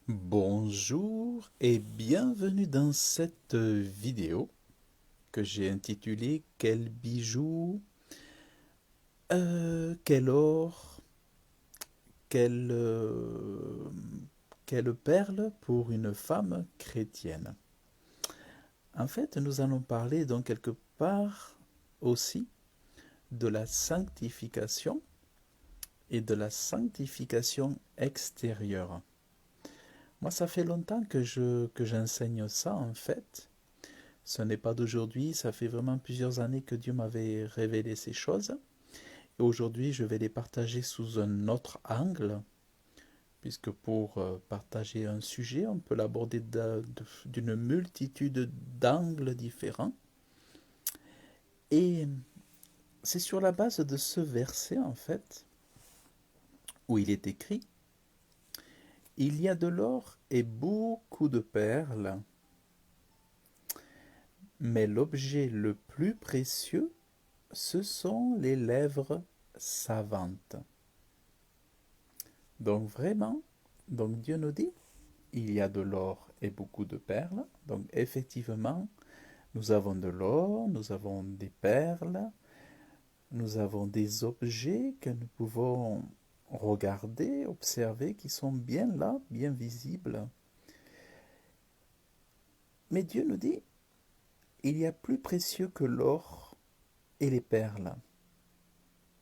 Bonjour et bienvenue dans cette vidéo que j'ai intitulée Quel bijou, quel or, quelle, quelle perle pour une femme chrétienne. En fait, nous allons parler donc quelque part aussi de la sanctification et de la sanctification extérieure. Moi, ça fait longtemps que j'enseigne ça en fait. Ce n'est pas d'aujourd'hui, ça fait vraiment plusieurs années que Dieu m'avait révélé ces choses. Et aujourd'hui, je vais les partager sous un autre angle, puisque pour partager un sujet, on peut l'aborder d'une multitude d'angles différents. Et c'est sur la base de ce verset, en fait, où il est écrit, il y a de l'or et beaucoup de perles, mais l'objet le plus précieux, ce sont les lèvres savantes. Donc vraiment, donc Dieu nous dit, il y a de l'or et beaucoup de perles. Donc effectivement, nous avons de l'or, nous avons des perles, nous avons des objets que nous pouvons regarder, observer, qui sont bien là, bien visibles. Mais Dieu nous dit, il y a plus précieux que l'or et les perles.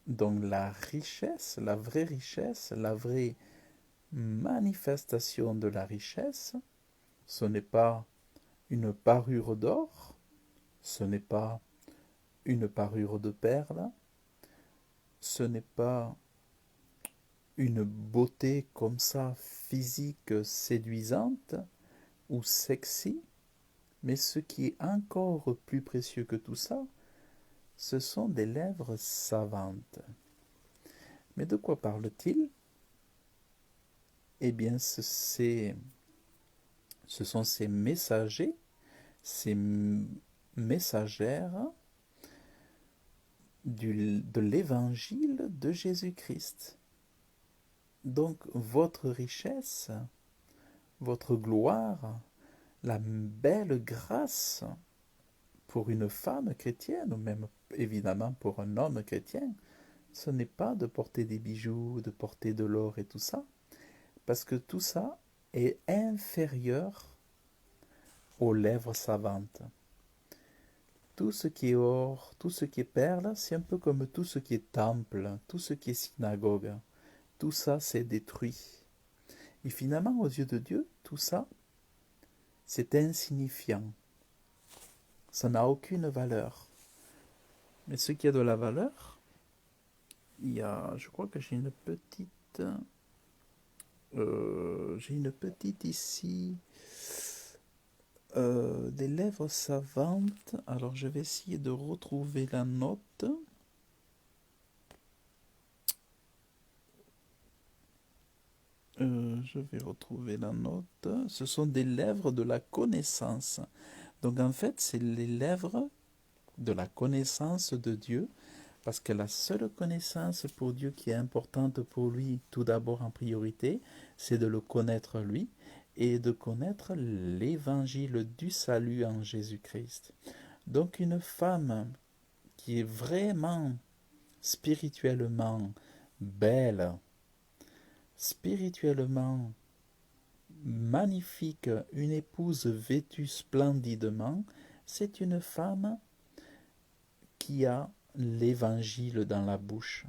Donc la richesse, la vraie manifestation de la richesse, ce n'est pas une parure d'or, ce n'est pas une parure de perles, ce n'est pas une beauté comme ça physique séduisante ou sexy, mais ce qui est encore plus précieux que tout ça, ce sont des lèvres savantes. Mais de quoi parle-t-il? Eh bien, ce sont ces messagers, ces messagères de l'évangile de Jésus-Christ. Donc votre richesse, votre gloire, la belle grâce pour une femme chrétienne, ou même évidemment pour un homme chrétien, ce n'est pas de porter des bijoux, de porter de l'or et tout ça, parce que tout ça est inférieur aux lèvres savantes. Tout ce qui est or, tout ce qui est perle, c'est un peu comme tout ce qui est temple, tout ce qui est synagogue. Tout ça, c'est détruit. Et finalement, aux yeux de Dieu, tout ça, c'est insignifiant. Ça n'a aucune valeur. Mais ce qui a de la valeur, je crois que j'ai une petite ici, des lèvres savantes. Alors je vais essayer de retrouver la note. Je vais retrouver la note. Ce sont des lèvres de la connaissance. Donc en fait, c'est les lèvres de la connaissance de Dieu, parce que la seule connaissance pour Dieu qui est importante pour lui, tout d'abord en priorité, c'est de le connaître lui et de connaître l'évangile du salut en Jésus-Christ. Donc une femme qui est vraiment spirituellement belle, spirituellement magnifique, une épouse vêtue splendidement, c'est une femme qui a l'évangile dans la bouche.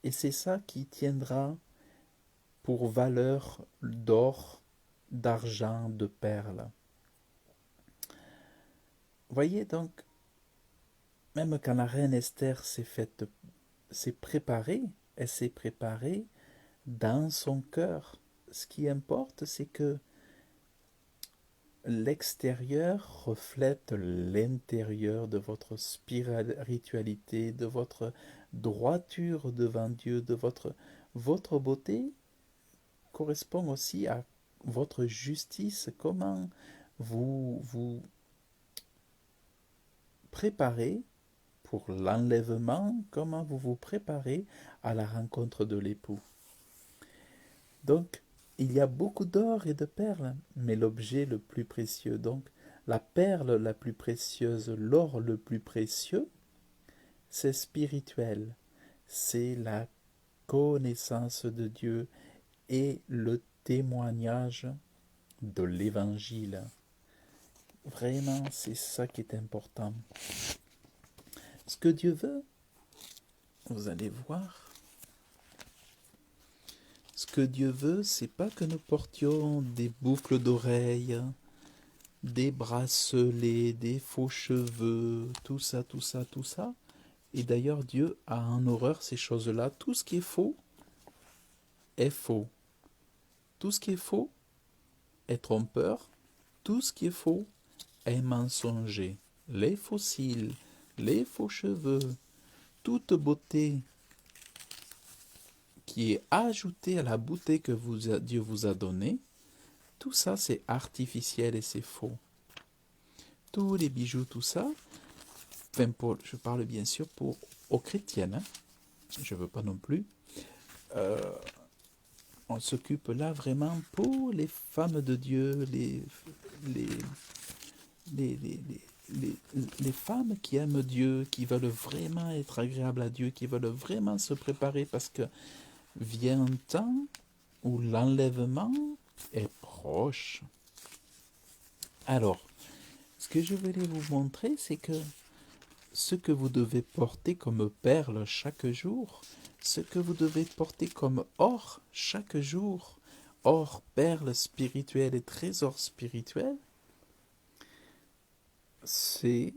Et c'est ça qui tiendra pour valeur d'or, d'argent, de perles. Voyez donc, même quand la reine Esther s'est préparée, elle s'est préparée dans son cœur. Ce qui importe, c'est que l'extérieur reflète l'intérieur de votre spiritualité, de votre droiture devant Dieu, votre beauté correspond aussi à votre justice. Comment vous préparez pour l'enlèvement, comment vous vous préparez à la rencontre de l'époux. Donc, il y a beaucoup d'or et de perles, mais l'objet le plus précieux, donc la perle la plus précieuse, l'or le plus précieux, c'est spirituel. C'est la connaissance de Dieu et le témoignage de l'évangile. Vraiment, c'est ça qui est important. Ce que Dieu veut, vous allez voir, ce que Dieu veut, c'est pas que nous portions des boucles d'oreilles, des bracelets, des faux cheveux, tout ça, tout ça, tout ça. Et d'ailleurs, Dieu a en horreur ces choses-là. Tout ce qui est faux est faux. Tout ce qui est faux est trompeur. Tout ce qui est faux est mensonger. Les fossiles, les faux cheveux, toute beauté qui est ajoutée à la beauté que Dieu vous a donnée, tout ça c'est artificiel et c'est faux. Tous les bijoux, tout ça, enfin je parle bien sûr aux chrétiennes, hein. Je ne veux pas non plus. On s'occupe là vraiment pour les femmes de Dieu, les, les, les, les, les, les femmes qui aiment Dieu, qui veulent vraiment être agréables à Dieu, qui veulent vraiment se préparer parce que vient un temps où l'enlèvement est proche. Alors, ce que je voulais vous montrer, c'est que ce que vous devez porter comme perle chaque jour, ce que vous devez porter comme or chaque jour, or, perle spirituelle et trésor spirituel, c'est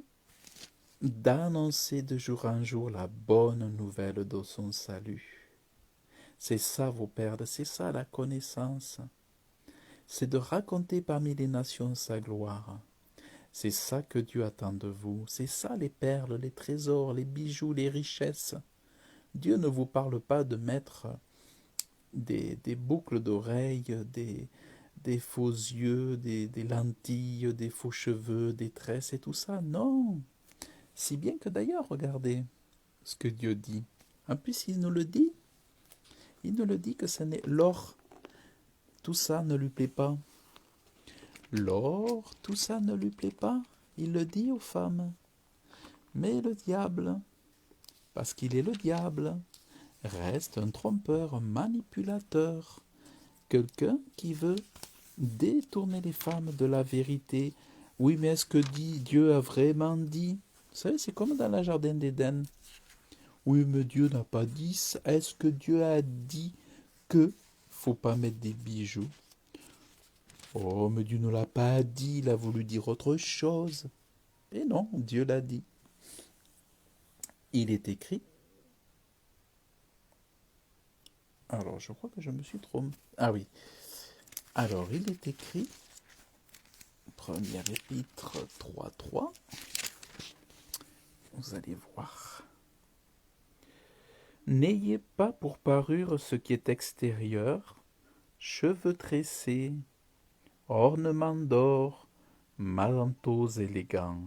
d'annoncer de jour en jour la bonne nouvelle de son salut. C'est ça vos perles, c'est ça la connaissance. C'est de raconter parmi les nations sa gloire. C'est ça que Dieu attend de vous. C'est ça les perles, les trésors, les bijoux, les richesses. Dieu ne vous parle pas de mettre des boucles d'oreilles, des faux yeux, des lentilles, des faux cheveux, des tresses et tout ça. Non. Si bien que d'ailleurs, regardez ce que Dieu dit. En plus, il nous le dit. Il nous le dit que ce n'est l'or. Tout ça ne lui plaît pas. L'or, tout ça ne lui plaît pas. Il le dit aux femmes. Mais le diable, parce qu'il est le diable, reste un trompeur, un manipulateur, quelqu'un qui veut détourner les femmes de la vérité. Oui, mais est-ce que Dieu a vraiment dit? Vous savez, c'est comme dans le jardin d'Éden. Oui, mais Dieu n'a pas dit ça. Est-ce que Dieu a dit que faut pas mettre des bijoux? Oh, mais Dieu ne l'a pas dit, il a voulu dire autre chose. Et non, Dieu l'a dit. Il est écrit. Alors, je crois que je me suis trompé. Ah oui. Alors, il est écrit, première épître 3.3. Vous allez voir. N'ayez pas pour parure ce qui est extérieur, cheveux tressés, ornements d'or, manteaux élégants.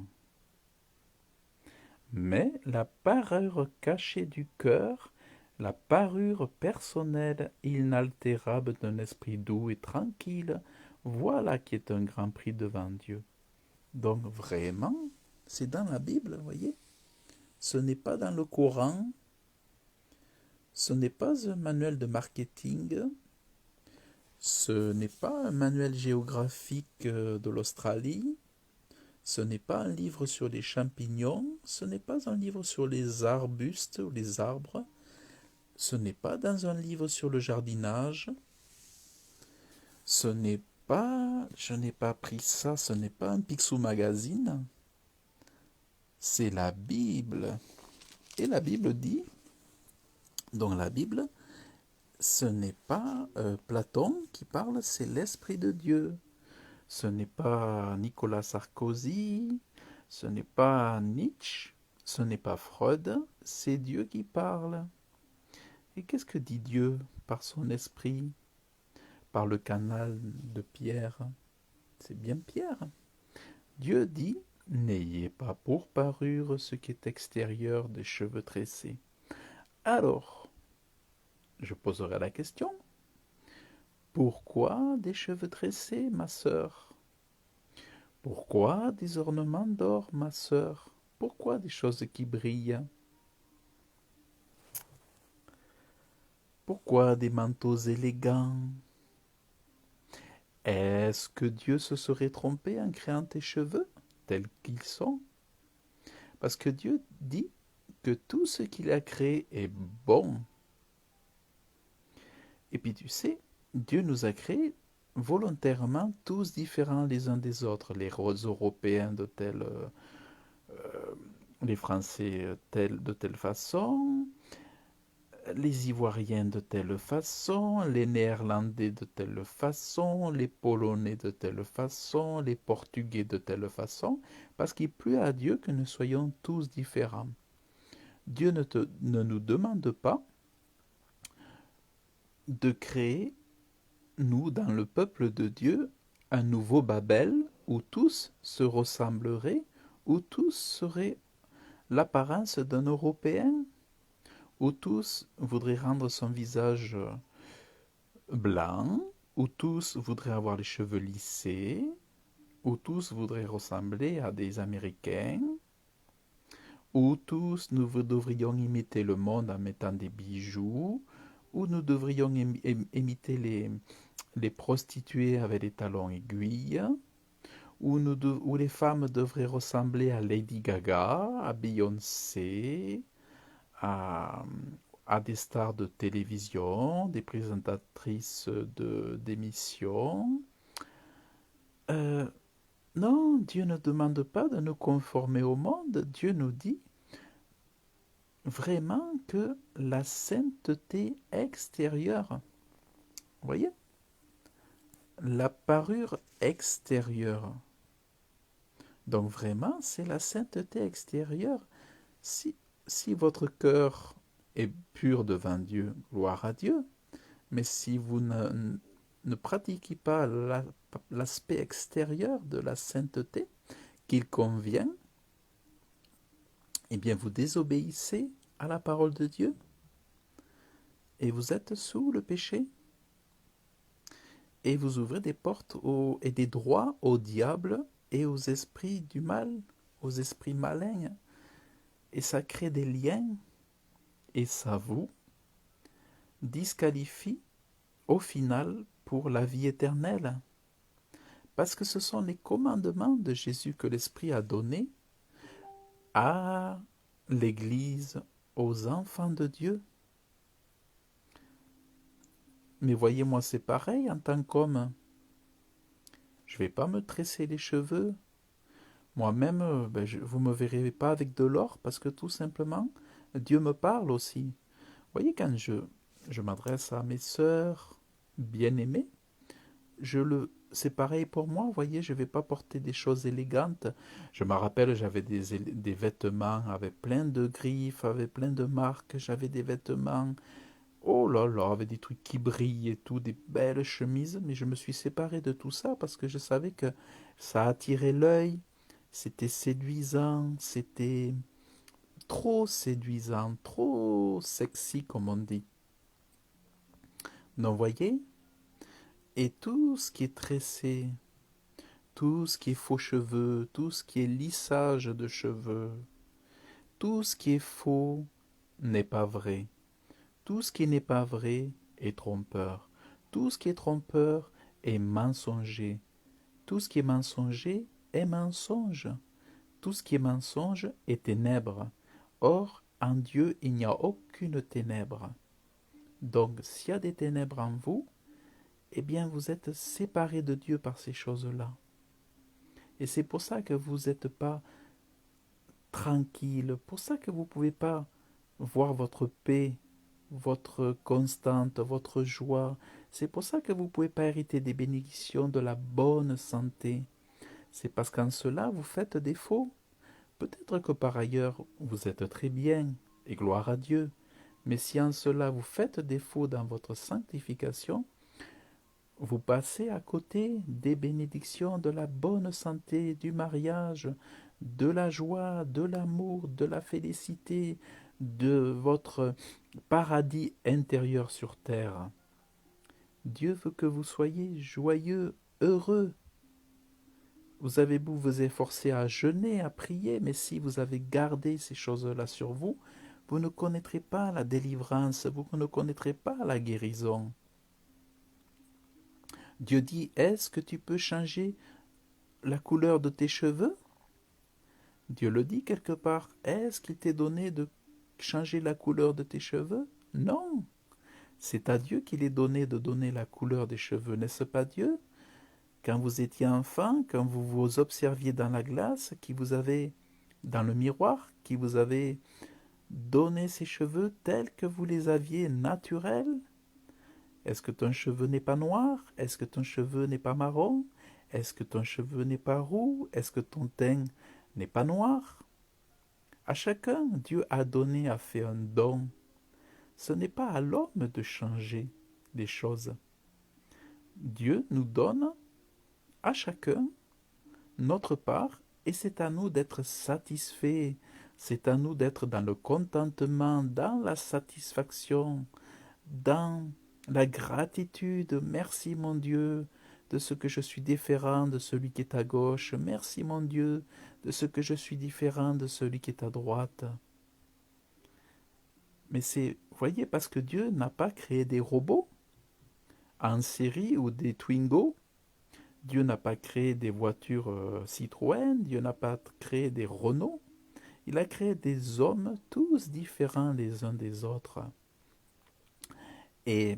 Mais la parure cachée du cœur, la parure personnelle inaltérable d'un esprit doux et tranquille, voilà qui est un grand prix devant Dieu. Donc vraiment, c'est dans la Bible, vous voyez. Ce n'est pas dans le Coran, ce n'est pas un manuel de marketing, ce n'est pas un manuel géographique de l'Australie, ce n'est pas un livre sur les champignons, ce n'est pas un livre sur les arbustes ou les arbres, ce n'est pas dans un livre sur le jardinage, ce n'est pas, je n'ai pas pris ça, ce n'est pas un Picsou Magazine, c'est la Bible. Et la Bible dit, donc la Bible, ce n'est pas Platon qui parle, c'est l'Esprit de Dieu. Ce n'est pas Nicolas Sarkozy, ce n'est pas Nietzsche, ce n'est pas Freud, c'est Dieu qui parle. Et qu'est-ce que dit Dieu par son esprit, par le canal de Pierre? C'est bien Pierre. Dieu dit, n'ayez pas pour parure ce qui est extérieur des cheveux tressés. Alors, je poserai la question, Pourquoi des cheveux tressés, ma sœur? Pourquoi des ornements d'or, ma sœur? Pourquoi des choses qui brillent? Pourquoi des manteaux élégants? Est-ce que Dieu se serait trompé en créant tes cheveux tels qu'ils sont? Parce que Dieu dit que tout ce qu'il a créé est bon. Et puis tu sais, Dieu nous a créés volontairement tous différents les uns des autres. Les Européens les Français de telle façon, les Ivoiriens de telle façon, les Néerlandais de telle façon, les Polonais de telle façon, les Portugais de telle façon, parce qu'il plut à Dieu que nous soyons tous différents. Dieu ne nous demande pas de créer, nous, dans le peuple de Dieu, un nouveau Babel où tous se ressembleraient, où tous seraient l'apparence d'un Européen, où tous voudraient rendre son visage blanc, où tous voudraient avoir les cheveux lissés, où tous voudraient ressembler à des Américains, où tous nous devrions imiter le monde en mettant des bijoux, où nous devrions imiter les prostituées avec des talons aiguilles, où les femmes devraient ressembler à Lady Gaga, à Beyoncé, à, à des stars de télévision, des présentatrices d'émissions. Euh, non, Dieu ne demande pas de nous conformer au monde. Dieu nous dit vraiment que la sainteté extérieure, vous voyez, la parure extérieure. Donc vraiment, c'est la sainteté extérieure. Si, si votre cœur est pur devant Dieu, gloire à Dieu. Mais si vous ne pratiquez pas l'aspect extérieur de la sainteté qu'il convient, eh bien vous désobéissez à la parole de Dieu et vous êtes sous le péché. Et vous ouvrez des portes et des droits au diable et aux esprits du mal, aux esprits malins. Et ça crée des liens et ça vous disqualifie au final pour la vie éternelle. Parce que ce sont les commandements de Jésus que l'Esprit a donnés à l'Église, aux enfants de Dieu. Mais voyez-moi, c'est pareil en tant qu'homme. Je ne vais pas me tresser les cheveux. Moi-même, vous ne me verrez pas avec de l'or parce que tout simplement, Dieu me parle aussi. Vous voyez, quand je m'adresse à mes sœurs bien-aimées, c'est pareil pour moi, vous voyez, je ne vais pas porter des choses élégantes. Je me rappelle, j'avais des vêtements avec plein de griffes, avec plein de marques, j'avais des vêtements, oh là là, avec des trucs qui brillent et tout, des belles chemises, mais je me suis séparé de tout ça parce que je savais que ça attirait l'œil, c'était séduisant, c'était trop séduisant, trop sexy comme on dit. Donc, vous voyez, et tout ce qui est tressé, tout ce qui est faux cheveux, tout ce qui est lissage de cheveux, tout ce qui est faux n'est pas vrai. Tout ce qui n'est pas vrai est trompeur. Tout ce qui est trompeur est mensonger. Tout ce qui est mensonger est mensonge. Tout ce qui est mensonge est ténèbres. Or, en Dieu, il n'y a aucune ténèbre. Donc, s'il y a des ténèbres en vous, eh bien, vous êtes séparés de Dieu par ces choses-là. Et c'est pour ça que vous n'êtes pas tranquille, pour ça que vous ne pouvez pas voir votre paix, votre constante, votre joie. C'est pour ça que vous ne pouvez pas hériter des bénédictions de la bonne santé. C'est parce qu'en cela, vous faites défaut. Peut-être que par ailleurs, vous êtes très bien, et gloire à Dieu. Mais si en cela vous faites défaut dans votre sanctification, vous passez à côté des bénédictions de la bonne santé, du mariage, de la joie, de l'amour, de la félicité, de votre paradis intérieur sur terre. Dieu veut que vous soyez joyeux, heureux. Vous avez beau vous efforcer à jeûner, à prier, mais si vous avez gardé ces choses-là sur vous, vous ne connaîtrez pas la délivrance, vous ne connaîtrez pas la guérison. Dieu dit, est-ce que tu peux changer la couleur de tes cheveux? Dieu le dit quelque part. Est-ce qu'il t'est donné de changer la couleur de tes cheveux? Non. C'est à Dieu qu'il est donné de donner la couleur des cheveux, n'est-ce pas Dieu? Quand vous étiez enfant, quand vous vous observiez dans la glace, qui vous avait, dans le miroir, qui vous avait donné ces cheveux tels que vous les aviez naturels? Est-ce que ton cheveu n'est pas noir? Est-ce que ton cheveu n'est pas marron? Est-ce que ton cheveu n'est pas roux? Est-ce que ton teint n'est pas noir? À chacun, Dieu a donné, a fait un don. Ce n'est pas à l'homme de changer les choses. Dieu nous donne à chacun notre part et c'est à nous d'être satisfaits. C'est à nous d'être dans le contentement, dans la satisfaction, dans la gratitude. Merci mon Dieu de ce que je suis différent de celui qui est à gauche. Merci mon Dieu de ce que je suis différent de celui qui est à droite. Mais c'est, vous voyez, parce que Dieu n'a pas créé des robots en série ou des Twingo. Dieu n'a pas créé des voitures Citroën. Dieu n'a pas créé des Renault. Il a créé des hommes tous différents les uns des autres. Et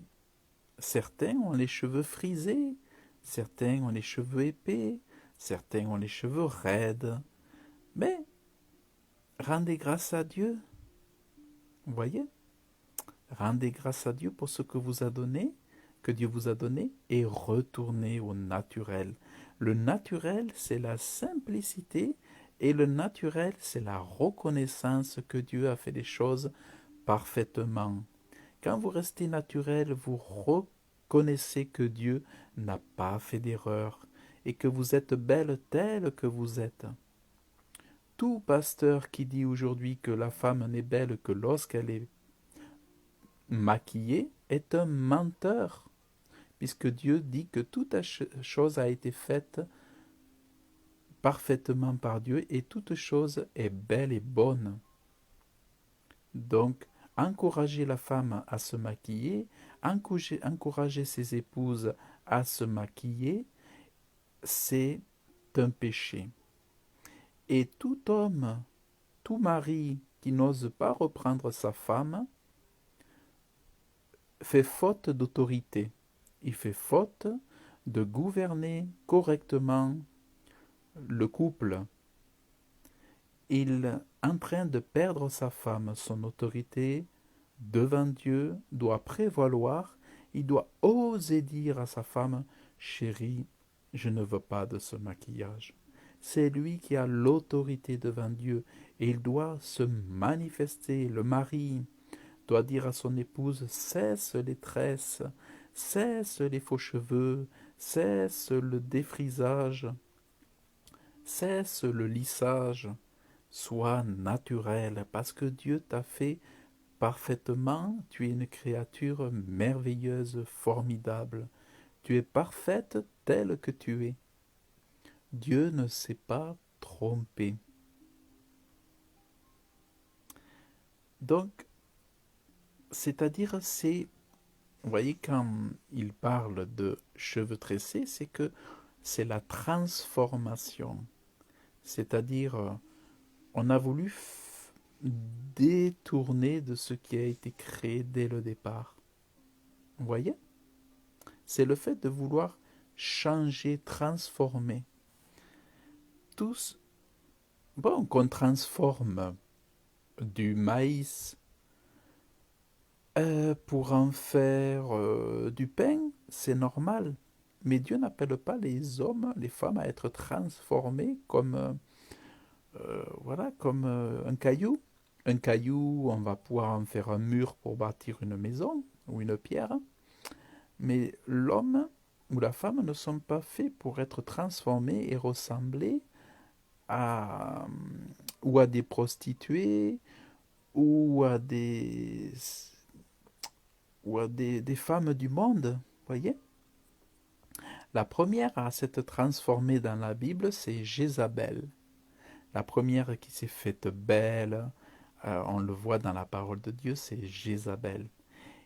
certains ont les cheveux frisés, certains ont les cheveux épais, certains ont les cheveux raides. Mais rendez grâce à Dieu. Vous voyez? Rendez grâce à Dieu pour ce que vous a donné, que Dieu vous a donné, et retournez au naturel. Le naturel, c'est la simplicité, et le naturel, c'est la reconnaissance que Dieu a fait des choses parfaitement. Quand vous restez naturel, vous reconnaissez que Dieu n'a pas fait d'erreur, et que vous êtes belle telle que vous êtes. Tout pasteur qui dit aujourd'hui que la femme n'est belle que lorsqu'elle est maquillée est un menteur, puisque Dieu dit que toute chose a été faite parfaitement par Dieu et toute chose est belle et bonne. Donc, encourager la femme à se maquiller, encourager ses épouses à se maquiller, c'est un péché. Et tout homme, tout mari qui n'ose pas reprendre sa femme, fait faute d'autorité. Il fait faute de gouverner correctement le couple. Il est en train de perdre sa femme, son autorité devant Dieu doit prévaloir. Il doit oser dire à sa femme, chérie, je ne veux pas de ce maquillage. C'est lui qui a l'autorité devant Dieu et il doit se manifester. Le mari doit dire à son épouse, cesse les tresses, cesse les faux cheveux, cesse le défrisage, cesse le lissage, sois naturel parce que Dieu t'a fait parfaitement, tu es une créature merveilleuse, formidable, tu es parfaite telle que tu es. Dieu ne s'est pas trompé. Donc, c'est-à-dire, vous voyez, quand il parle de cheveux tressés, c'est que c'est la transformation. C'est-à-dire, on a voulu détourner de ce qui a été créé dès le départ. Vous voyez? C'est le fait de vouloir changer, transformer. Tous, bon, qu'on transforme du maïs pour en faire du pain, c'est normal. Mais Dieu n'appelle pas les hommes, les femmes à être transformés comme, voilà, comme un caillou. Un caillou, on va pouvoir en faire un mur pour bâtir une maison ou une pierre. Mais l'homme ou la femme ne sont pas faits pour être transformés et ressembler à, ou à des prostituées ou à des femmes du monde. Voyez? La première à s'être transformée dans la Bible, c'est Jézabel. La première qui s'est faite belle, on le voit dans la parole de Dieu, c'est Jézabel.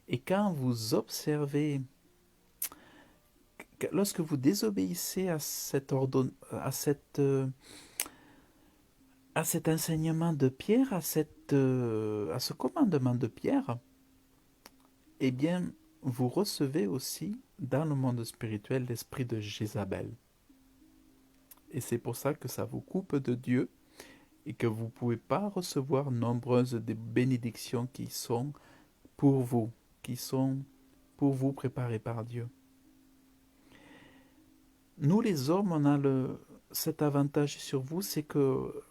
Et quand vous observez, lorsque vous désobéissez à à cet enseignement de Pierre, à ce commandement de Pierre, eh bien, vous recevez aussi dans le monde spirituel l'esprit de Jézabel. Et c'est pour ça que ça vous coupe de Dieu et que vous ne pouvez pas recevoir nombreuses des bénédictions qui sont pour vous, qui sont pour vous préparées par Dieu. Nous les hommes, on a cet avantage sur vous, c'est que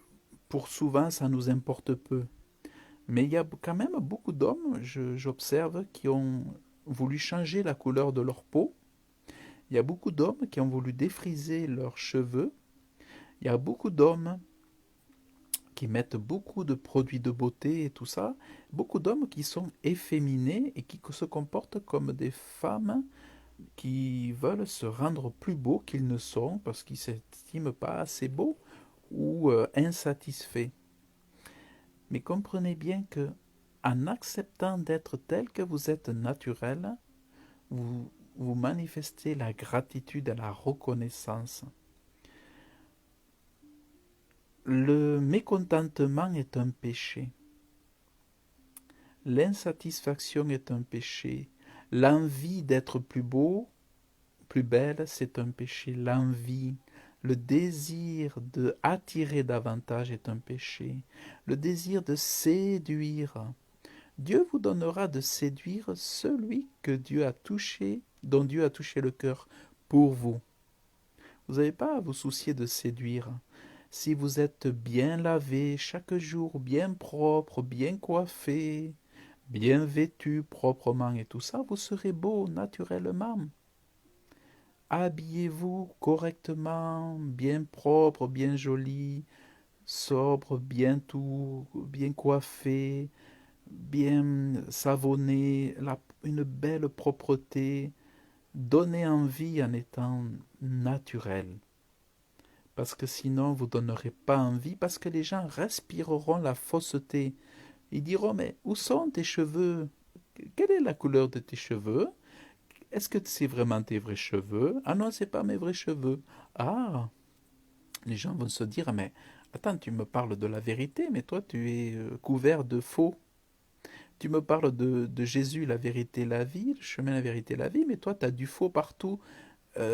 pour souvent, ça nous importe peu. Mais il y a quand même beaucoup d'hommes, j'observe, qui ont voulu changer la couleur de leur peau. Il y a beaucoup d'hommes qui ont voulu défriser leurs cheveux. Il y a beaucoup d'hommes qui mettent beaucoup de produits de beauté et tout ça. Beaucoup d'hommes qui sont efféminés et qui se comportent comme des femmes qui veulent se rendre plus beaux qu'ils ne sont parce qu'ils ne s'estiment pas assez beaux ou insatisfaits. Mais comprenez bien que en acceptant d'être tel que vous êtes naturel, vous manifestez la gratitude et la reconnaissance. Le mécontentement est un péché. L'insatisfaction est un péché. L'envie d'être plus beau, plus belle, c'est un péché. L'envie, le désir de attirer davantage est un péché. Le désir de séduire. Dieu vous donnera de séduire celui que Dieu a touché, dont Dieu a touché le cœur pour vous. Vous n'avez pas à vous soucier de séduire. Si vous êtes bien lavé chaque jour, bien propre, bien coiffé, bien vêtu proprement et tout ça, vous serez beau naturellement. Habillez-vous correctement, bien propre, bien joli, sobre, bien tout, bien coiffé, bien savonné, une belle propreté. Donnez envie en étant naturel. Parce que sinon, vous ne donnerez pas envie, parce que les gens respireront la fausseté. Ils diront, mais où sont tes cheveux? Quelle est la couleur de tes cheveux? Est-ce que c'est vraiment tes vrais cheveux? Ah non, c'est pas mes vrais cheveux. Ah, les gens vont se dire, mais attends, tu me parles de la vérité, mais toi, tu es couvert de faux. Tu me parles de Jésus, la vérité, la vie, le chemin, la vérité, la vie, mais toi, tu as du faux partout.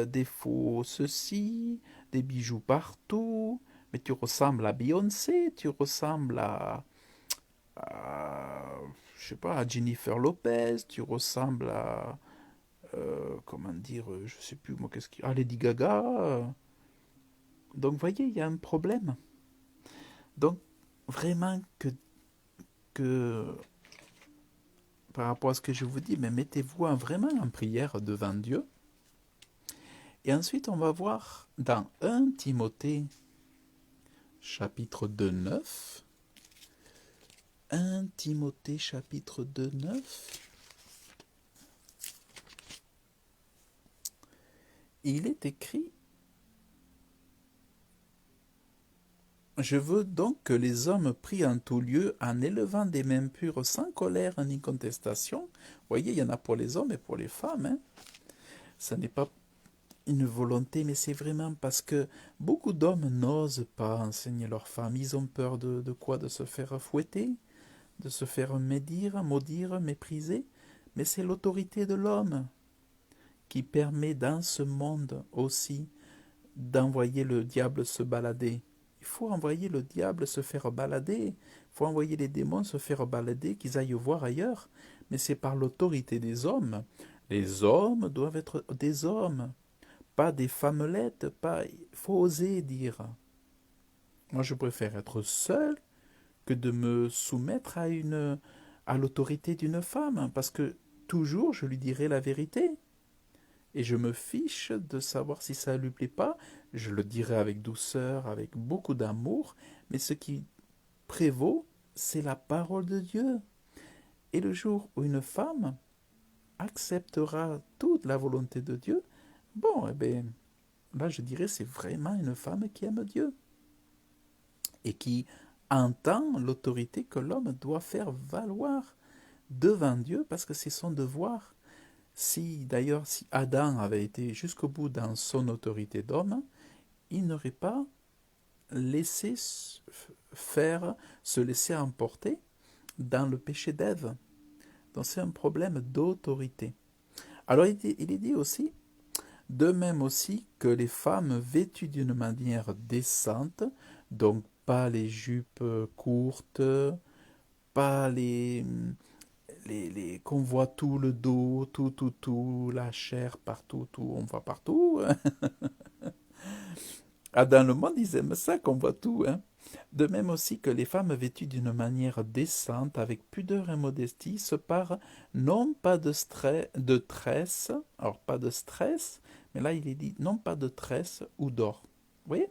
Des faux ceci, des bijoux partout, mais tu ressembles à Beyoncé, tu ressembles à je sais pas, à Jennifer Lopez, tu ressembles à, comment dire, je sais plus moi, à Lady Gaga. Donc, vous voyez, il y a un problème. Donc, vraiment que par rapport à ce que je vous dis, mais mettez-vous vraiment en prière devant Dieu. Et ensuite, on va voir dans 1 Timothée, chapitre 2, 9. 1 Timothée, chapitre 2, 9. Il est écrit: Je veux donc que les hommes prient en tout lieu en élevant des mains pures sans colère ni contestation. Vous voyez, il y en a pour les hommes et pour les femmes. Hein. Ce n'est pas une volonté, mais c'est vraiment parce que beaucoup d'hommes n'osent pas enseigner leurs femmes. Ils ont peur de quoi? De se faire fouetter, de se faire maudire, mépriser. Mais c'est l'autorité de l'homme qui permet dans ce monde aussi d'envoyer le diable se balader. Il faut envoyer le diable se faire balader. Il faut envoyer les démons se faire balader, qu'ils aillent voir ailleurs. Mais c'est par l'autorité des hommes. Les hommes doivent être des hommes, pas des femmelettes. Pas... Il faut oser dire. Moi, je préfère être seul que de me soumettre à l'autorité d'une femme, parce que toujours je lui dirai la vérité. Et je me fiche de savoir si ça ne lui plaît pas. Je le dirai avec douceur, avec beaucoup d'amour. Mais ce qui prévaut, c'est la parole de Dieu. Et le jour où une femme acceptera toute la volonté de Dieu, bon, eh bien, là je dirais c'est vraiment une femme qui aime Dieu et qui entend l'autorité que l'homme doit faire valoir devant Dieu parce que c'est son devoir. Si d'ailleurs, si Adam avait été jusqu'au bout dans son autorité d'homme, il n'aurait pas laissé faire, se laisser emporter dans le péché d'Ève. Donc c'est un problème d'autorité. Alors il est dit aussi, de même aussi que les femmes vêtues d'une manière décente, donc pas les jupes courtes, pas qu'on voit tout le dos, tout, la chair partout, tout, on voit partout. Ah, dans le monde, ils aiment ça qu'on voit tout, hein. De même aussi que les femmes vêtues d'une manière décente, avec pudeur et modestie, se parent non pas de tresse, alors pas de stress, mais là il est dit non pas de tresse ou d'or. Vous voyez?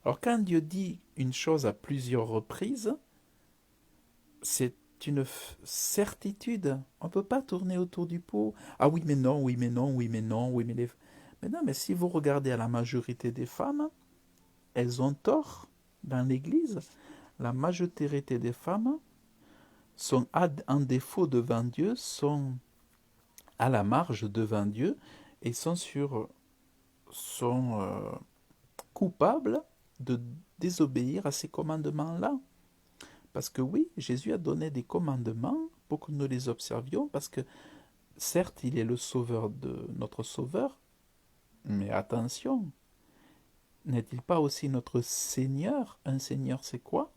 Alors quand Dieu dit une chose à plusieurs reprises, c'est une certitude. On ne peut pas tourner autour du pot. Ah oui, mais non, oui, mais non, oui, mais non, oui, mais les... Mais non, mais si vous regardez à la majorité des femmes, elles ont tort dans l'Église. La majorité des femmes sont en défaut devant Dieu, sont à la marge devant Dieu et sont coupables de désobéir à ces commandements-là. Parce que oui, Jésus a donné des commandements pour que nous les observions, parce que certes, il est le sauveur de notre sauveur, mais attention, n'est-il pas aussi notre Seigneur? Un Seigneur, c'est quoi?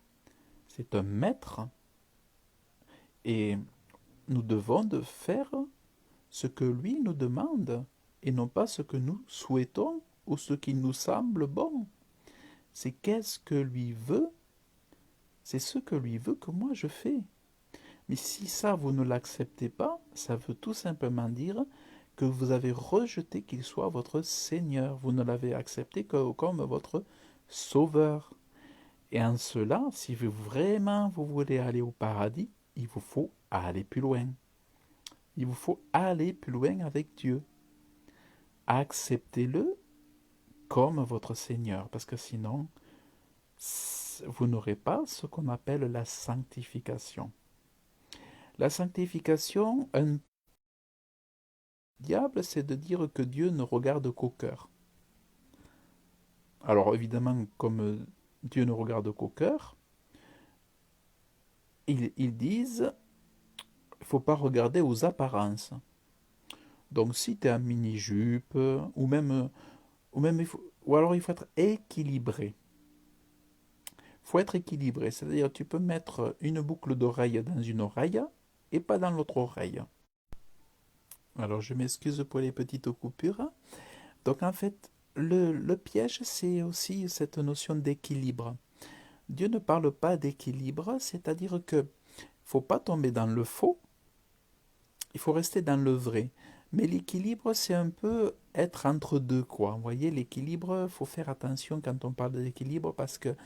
C'est un maître. Et nous devons de faire ce que lui nous demande, et non pas ce que nous souhaitons ou ce qui nous semble bon. C'est qu'est-ce que lui veut, c'est ce que lui veut que moi je fais. Mais si ça, vous ne l'acceptez pas, ça veut tout simplement dire que vous avez rejeté qu'il soit votre Seigneur. Vous ne l'avez accepté que comme votre Sauveur. Et en cela, si vraiment vous voulez aller au paradis, il vous faut aller plus loin. Il vous faut aller plus loin avec Dieu. Acceptez-le comme votre Seigneur, parce que sinon, vous n'aurez pas ce qu'on appelle la sanctification. La sanctification, un diable, c'est de dire que Dieu ne regarde qu'au cœur. Alors évidemment, comme Dieu ne regarde qu'au cœur, ils disent, il ne faut pas regarder aux apparences. Donc si tu es en mini-jupe, ou alors il faut être équilibré. Il faut être équilibré, c'est-à-dire tu peux mettre une boucle d'oreille dans une oreille et pas dans l'autre oreille. Alors je m'excuse pour les petites coupures. Donc en fait, le piège, c'est aussi cette notion d'équilibre. Dieu ne parle pas d'équilibre, c'est-à-dire que il faut pas tomber dans le faux, il faut rester dans le vrai. Mais l'équilibre, c'est un peu être entre deux, quoi. Vous voyez, l'équilibre, il faut faire attention quand on parle d'équilibre parce que,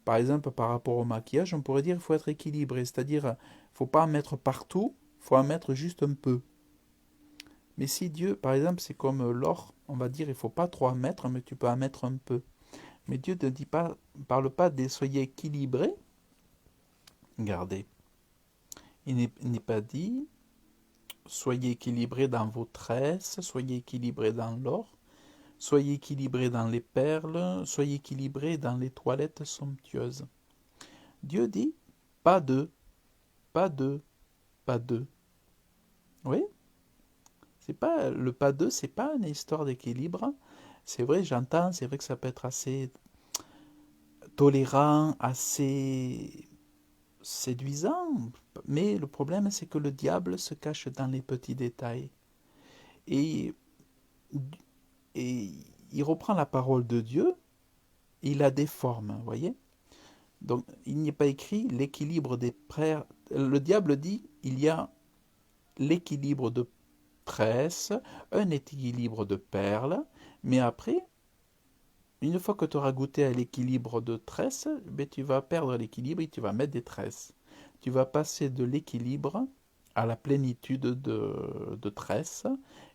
par exemple, par rapport au maquillage, on pourrait dire qu'il faut être équilibré, c'est-à-dire, il ne faut pas en mettre partout, il faut en mettre juste un peu. Mais si Dieu, par exemple, c'est comme l'or, on va dire, il ne faut pas trop en mettre, mais tu peux en mettre un peu. Mais Dieu ne dit pas, parle pas de soyez équilibrés. Regardez, il n'est pas dit soyez équilibrés dans vos tresses, soyez équilibrés dans l'or, soyez équilibrés dans les perles, soyez équilibrés dans les toilettes somptueuses. Dieu dit pas deux, pas deux, pas deux. Oui, c'est pas le pas deux, c'est pas une histoire d'équilibre. C'est vrai, j'entends, c'est vrai que ça peut être assez tolérant, assez séduisant, mais le problème c'est que le diable se cache dans les petits détails. Et, et il reprend la parole de Dieu et il la déforme, vous voyez. Donc il n'y a pas écrit l'équilibre des frères. Le diable dit il y a l'équilibre de tresse, un équilibre de perles, mais après, une fois que tu auras goûté à l'équilibre de tresses, ben, tu vas perdre l'équilibre et tu vas mettre des tresses. Tu vas passer de l'équilibre à la plénitude de tresse.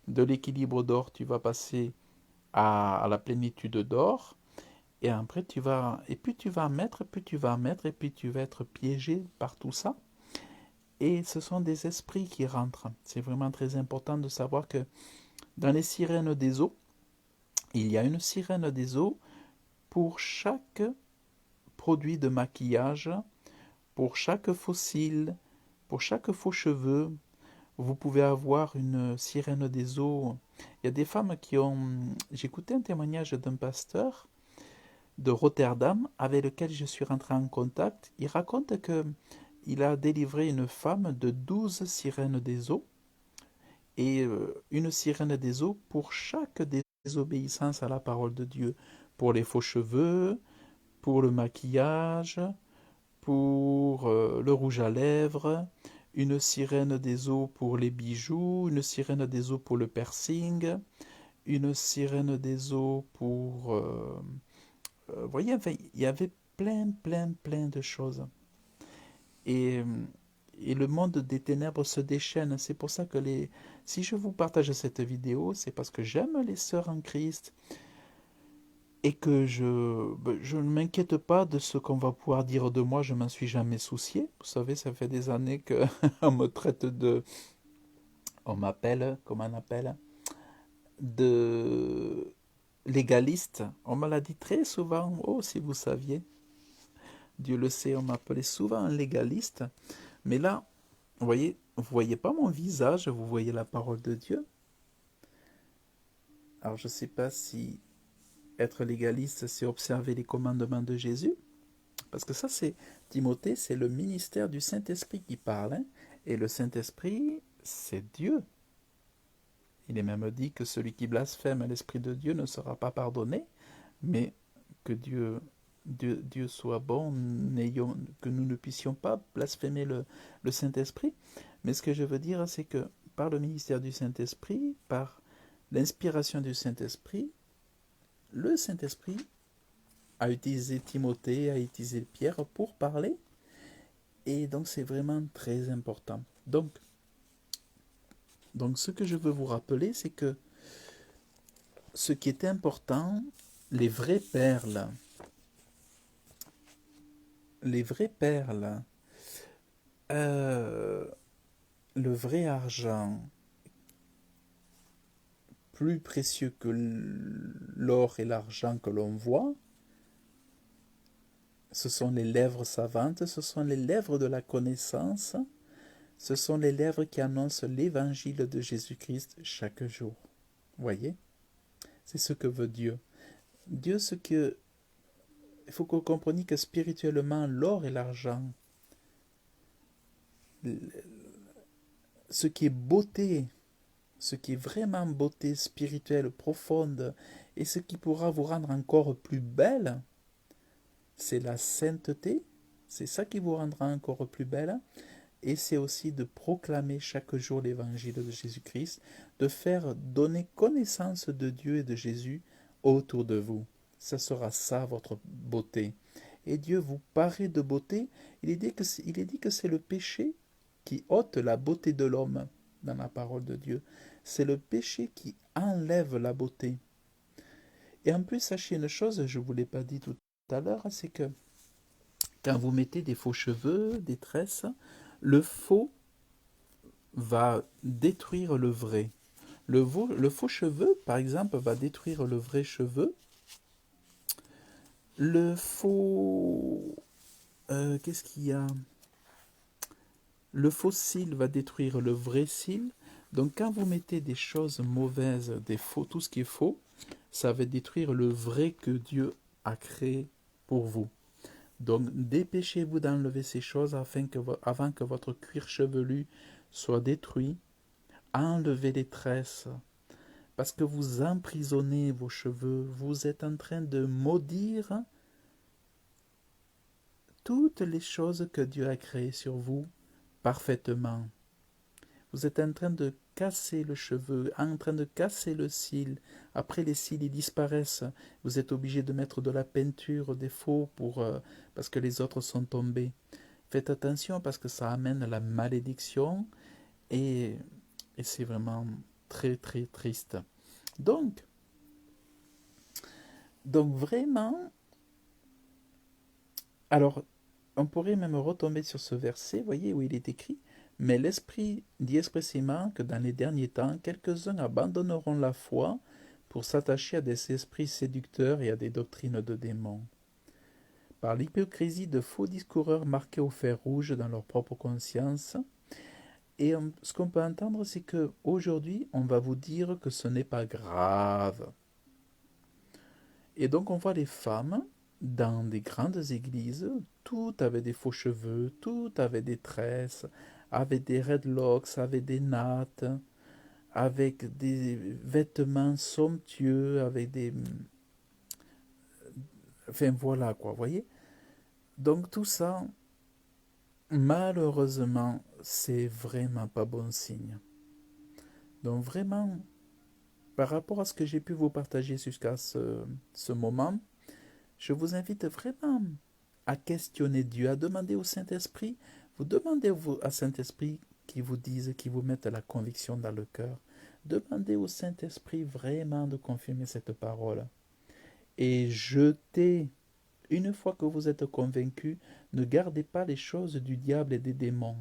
De l'équilibre d'or, tu vas passer à la plénitude d'or. Et après, et puis tu vas mettre, puis tu vas mettre, et puis tu vas être piégé par tout ça. Et ce sont des esprits qui rentrent. C'est vraiment très important de savoir que dans les sirènes des eaux, il y a une sirène des eaux pour chaque produit de maquillage, pour chaque faux cils, pour chaque faux cheveux. Vous pouvez avoir une sirène des eaux. Il y a des femmes qui ont... J'ai écouté un témoignage d'un pasteur de Rotterdam avec lequel je suis rentré en contact. Il raconte que il a délivré une femme de 12 sirènes des eaux et une sirène des eaux pour chaque désobéissance à la parole de Dieu, pour les faux cheveux, pour le maquillage, pour le rouge à lèvres, une sirène des eaux pour les bijoux, une sirène des eaux pour le piercing, une sirène des eaux pour... vous voyez, enfin, il y avait plein de choses. Et, et le monde des ténèbres se déchaîne. C'est pour ça que si je vous partage cette vidéo, c'est parce que j'aime les sœurs en Christ et que je ne m'inquiète pas de ce qu'on va pouvoir dire de moi. Je m'en suis jamais soucié. Vous savez, ça fait des années qu'on me traite de... On m'appelle, comment on appelle? De légaliste. On me l'a dit très souvent. Oh, si vous saviez. Dieu le sait, on m'appelait souvent un légaliste. Mais là, vous voyez pas mon visage, vous voyez la parole de Dieu. Alors je ne sais pas si être légaliste, c'est observer les commandements de Jésus. Parce que ça, c'est, Timothée, c'est le ministère du Saint-Esprit qui parle. Hein. Et le Saint-Esprit, c'est Dieu. Il est même dit que celui qui blasphème l'Esprit de Dieu ne sera pas pardonné, mais que Dieu soit bon, que nous ne puissions pas blasphémer le Saint-Esprit. Mais ce que je veux dire, c'est que par le ministère du Saint-Esprit, par l'inspiration du Saint-Esprit, le Saint-Esprit a utilisé Timothée, a utilisé Pierre pour parler. Et donc c'est vraiment très important. Donc ce que je veux vous rappeler, c'est que ce qui est important, les vraies perles, euh, le vrai argent, plus précieux que l'or et l'argent que l'on voit, ce sont les lèvres savantes, ce sont les lèvres de la connaissance, ce sont les lèvres qui annoncent l'évangile de Jésus-Christ chaque jour. Voyez? C'est ce que veut Dieu. Dieu, il faut que vous compreniez que spirituellement, l'or et l'argent, ce qui est beauté, ce qui est vraiment beauté spirituelle profonde et ce qui pourra vous rendre encore plus belle, c'est la sainteté, c'est ça qui vous rendra encore plus belle, et c'est aussi de proclamer chaque jour l'évangile de Jésus-Christ, de faire donner connaissance de Dieu et de Jésus autour de vous. Ça sera ça votre beauté. Et Dieu vous paraît de beauté. Il est dit que c'est le péché qui ôte la beauté de l'homme dans la parole de Dieu. C'est le péché qui enlève la beauté. Et en plus, sachez une chose, je ne vous l'ai pas dit tout à l'heure, c'est que quand vous mettez des faux cheveux, des tresses, le faux va détruire le vrai. Le faux cheveu, par exemple, va détruire le vrai cheveu. Le faux... qu'est-ce qu'il y a? Le faux cil va détruire le vrai cil. Donc quand vous mettez des choses mauvaises, des faux, tout ce qui est faux, ça va détruire le vrai que Dieu a créé pour vous. Donc dépêchez-vous d'enlever ces choses avant que votre cuir chevelu soit détruit. Enlevez les tresses, parce que vous emprisonnez vos cheveux, vous êtes en train de maudire toutes les choses que Dieu a créées sur vous parfaitement. Vous êtes en train de casser le cheveu, en train de casser le cil. Après les cils ils disparaissent. Vous êtes obligé de mettre de la peinture, des faux parce que les autres sont tombés. Faites attention parce que ça amène la malédiction Et, et c'est vraiment très très triste. Donc, donc vraiment, alors on pourrait même retomber sur ce verset, vous voyez, où il est écrit, mais l'Esprit dit expressément que dans les derniers temps, quelques-uns abandonneront la foi pour s'attacher à des esprits séducteurs et à des doctrines de démons. Par l'hypocrisie de faux discoureurs marqués au fer rouge dans leur propre conscience. Et ce qu'on peut entendre, c'est que aujourd'hui, on va vous dire que ce n'est pas grave. Et donc, on voit les femmes dans des grandes églises, toutes avaient des faux cheveux, toutes avaient des tresses, avec des redlocks, avec des nattes, avec des vêtements somptueux, avec des... Enfin, voilà quoi, vous voyez. Donc, tout ça, malheureusement, c'est vraiment pas bon signe. Donc, vraiment, par rapport à ce que j'ai pu vous partager jusqu'à ce moment, je vous invite vraiment à questionner Dieu, à demander au Saint-Esprit, vous demandez à Saint-Esprit qui vous dise, qui vous mette la conviction dans le cœur. Demandez au Saint-Esprit vraiment de confirmer cette parole. Et jetez, une fois que vous êtes convaincu, ne gardez pas les choses du diable et des démons.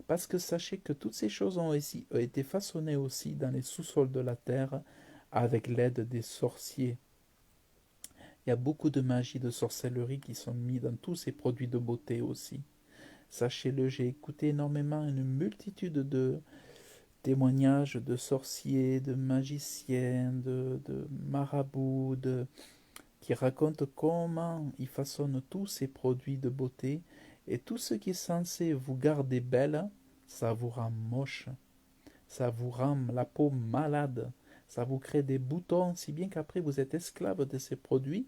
Parce que sachez que toutes ces choses ont été façonnées aussi dans les sous-sols de la terre avec l'aide des sorciers. Il y a beaucoup de magie, de sorcellerie qui sont mis dans tous ces produits de beauté aussi. Sachez-le, j'ai écouté énormément une multitude de témoignages de sorciers, de magiciens, de marabouts, qui racontent comment ils façonnent tous ces produits de beauté et tout ce qui est censé vous garder belle, ça vous rend moche, ça vous rend la peau malade, ça vous crée des boutons, si bien qu'après vous êtes esclave de ces produits,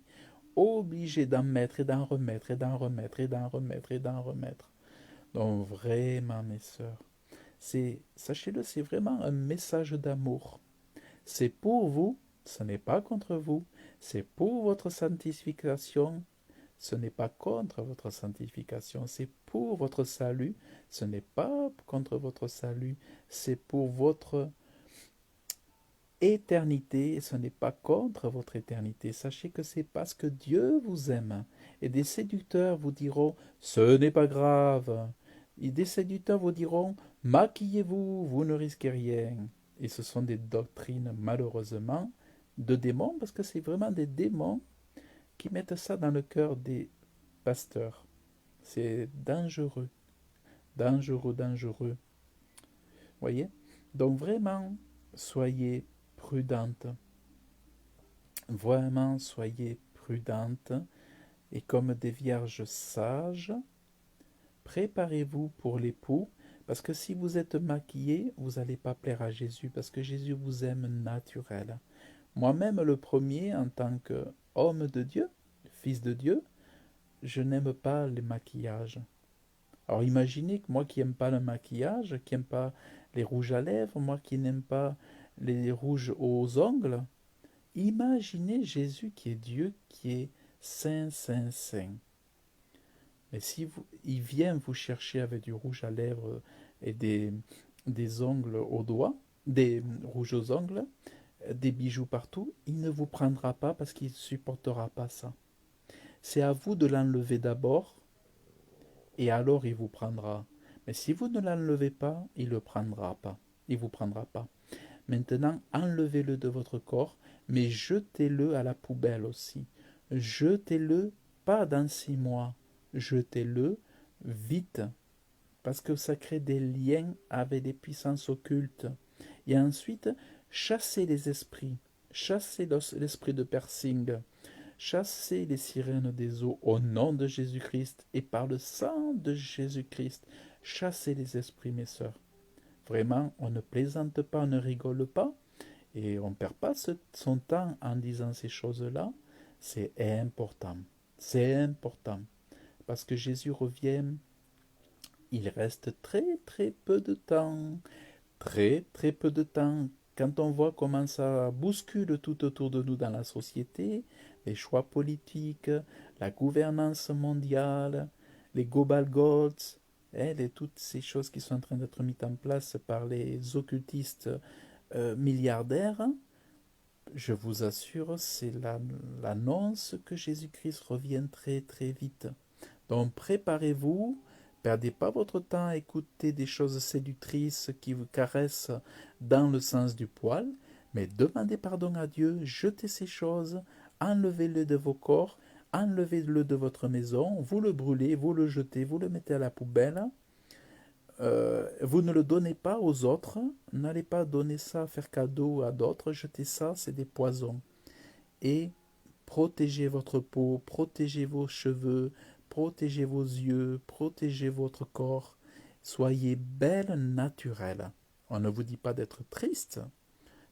obligé d'en mettre et d'en remettre et d'en remettre et d'en remettre et d'en remettre. Donc vraiment, mes sœurs, sachez-le, c'est vraiment un message d'amour. C'est pour vous, ce n'est pas contre vous, c'est pour votre sanctification, ce n'est pas contre votre sanctification, c'est pour votre salut, ce n'est pas contre votre salut, c'est pour votre éternité, et ce n'est pas contre votre éternité. Sachez que c'est parce que Dieu vous aime. Et des séducteurs vous diront, ce n'est pas grave. Et des séducteurs vous diront, maquillez-vous, vous ne risquez rien. Et ce sont des doctrines, malheureusement, de démons, parce que c'est vraiment des démons qui mettent ça dans le cœur des pasteurs. C'est dangereux, dangereux, dangereux. Voyez? Donc vraiment, soyez prudente. Vraiment, soyez prudente et comme des vierges sages, préparez-vous pour l'époux, parce que si vous êtes maquillée, vous n'allez pas plaire à Jésus, parce que Jésus vous aime naturel. Moi-même, le premier, en tant qu'homme de Dieu, fils de Dieu, je n'aime pas les maquillages. Alors imaginez que moi qui n'aime pas le maquillage, qui n'aime pas les rouges à lèvres, moi qui n'aime pas les rouges aux ongles, imaginez Jésus qui est Dieu, qui est saint, saint, saint. Mais si il vient vous chercher avec du rouge à lèvres et des ongles aux doigts, des rouges aux ongles, des bijoux partout, il ne vous prendra pas parce qu'il ne supportera pas ça. C'est à vous de l'enlever d'abord et alors il vous prendra. Mais si vous ne l'enlevez pas, il ne le prendra pas. Il ne vous prendra pas. Maintenant, enlevez-le de votre corps, mais jetez-le à la poubelle aussi. Jetez-le pas dans 6 mois. Jetez-le vite, parce que ça crée des liens avec des puissances occultes. Et ensuite, chassez les esprits. Chassez l'esprit de Persing. Chassez les sirènes des eaux au nom de Jésus-Christ et par le sang de Jésus-Christ. Chassez les esprits, mes sœurs. Vraiment, on ne plaisante pas, on ne rigole pas, et on ne perd pas son temps en disant ces choses-là. C'est important. C'est important. Parce que Jésus revient, il reste très très peu de temps. Très très peu de temps. Quand on voit comment ça bouscule tout autour de nous dans la société, les choix politiques, la gouvernance mondiale, les global goals, et toutes ces choses qui sont en train d'être mises en place par les occultistes milliardaires, je vous assure, c'est l'annonce que Jésus-Christ revient très très vite. Donc préparez-vous, perdez pas votre temps à écouter des choses séductrices qui vous caressent dans le sens du poil, mais demandez pardon à Dieu, jetez ces choses, enlevez-le de vos corps, enlevez-le de votre maison, vous le brûlez, vous le jetez, vous le mettez à la poubelle. Vous ne le donnez pas aux autres, n'allez pas donner ça, faire cadeau à d'autres, jetez ça, c'est des poisons. Et protégez votre peau, protégez vos cheveux, protégez vos yeux, protégez votre corps. Soyez belle naturelle. On ne vous dit pas d'être triste.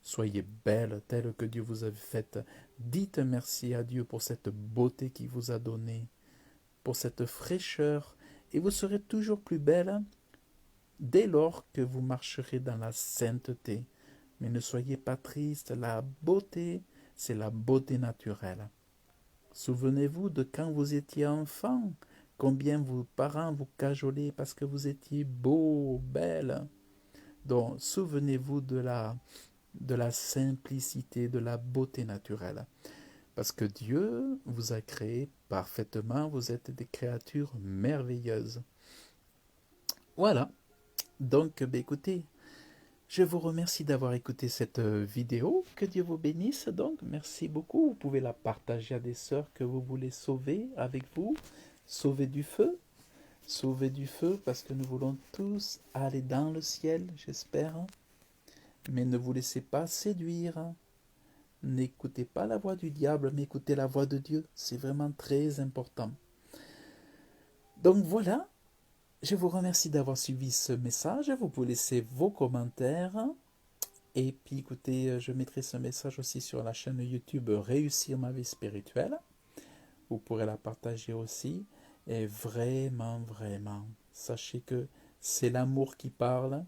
Soyez belle telle que Dieu vous a faite. Dites merci à Dieu pour cette beauté qu'il vous a donnée, pour cette fraîcheur. Et vous serez toujours plus belle dès lors que vous marcherez dans la sainteté. Mais ne soyez pas triste. La beauté, c'est la beauté naturelle. Souvenez-vous de quand vous étiez enfant, combien vos parents vous cajolaient parce que vous étiez beau, belle. Donc, souvenez-vous de la simplicité, de la beauté naturelle. Parce que Dieu vous a créé parfaitement, vous êtes des créatures merveilleuses. Voilà. Donc, écoutez, je vous remercie d'avoir écouté cette vidéo. Que Dieu vous bénisse. Donc, merci beaucoup. Vous pouvez la partager à des sœurs que vous voulez sauver avec vous. Sauver du feu. Sauver du feu parce que nous voulons tous aller dans le ciel, j'espère. Mais ne vous laissez pas séduire. N'écoutez pas la voix du diable, mais écoutez la voix de Dieu. C'est vraiment très important. Donc voilà. Je vous remercie d'avoir suivi ce message. Vous pouvez laisser vos commentaires. Et puis écoutez, je mettrai ce message aussi sur la chaîne YouTube Réussir ma vie spirituelle. Vous pourrez la partager aussi. Et vraiment, vraiment, sachez que c'est l'amour qui parle.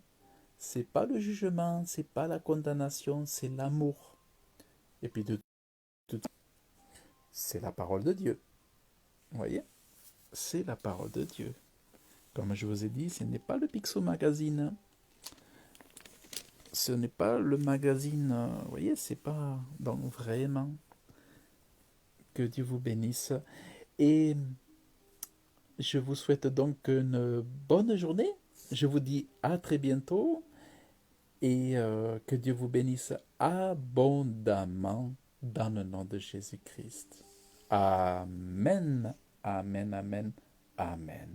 C'est pas le jugement, c'est pas la condamnation, c'est l'amour. Et puis de tout, c'est la parole de Dieu. Vous voyez? C'est la parole de Dieu. Comme je vous ai dit, ce n'est pas le Pixo Magazine. Ce n'est pas le magazine, vous voyez, c'est pas... Donc vraiment, que Dieu vous bénisse. Et je vous souhaite donc une bonne journée. Je vous dis à très bientôt. Et que Dieu vous bénisse abondamment dans le nom de Jésus-Christ. Amen, amen, amen, amen.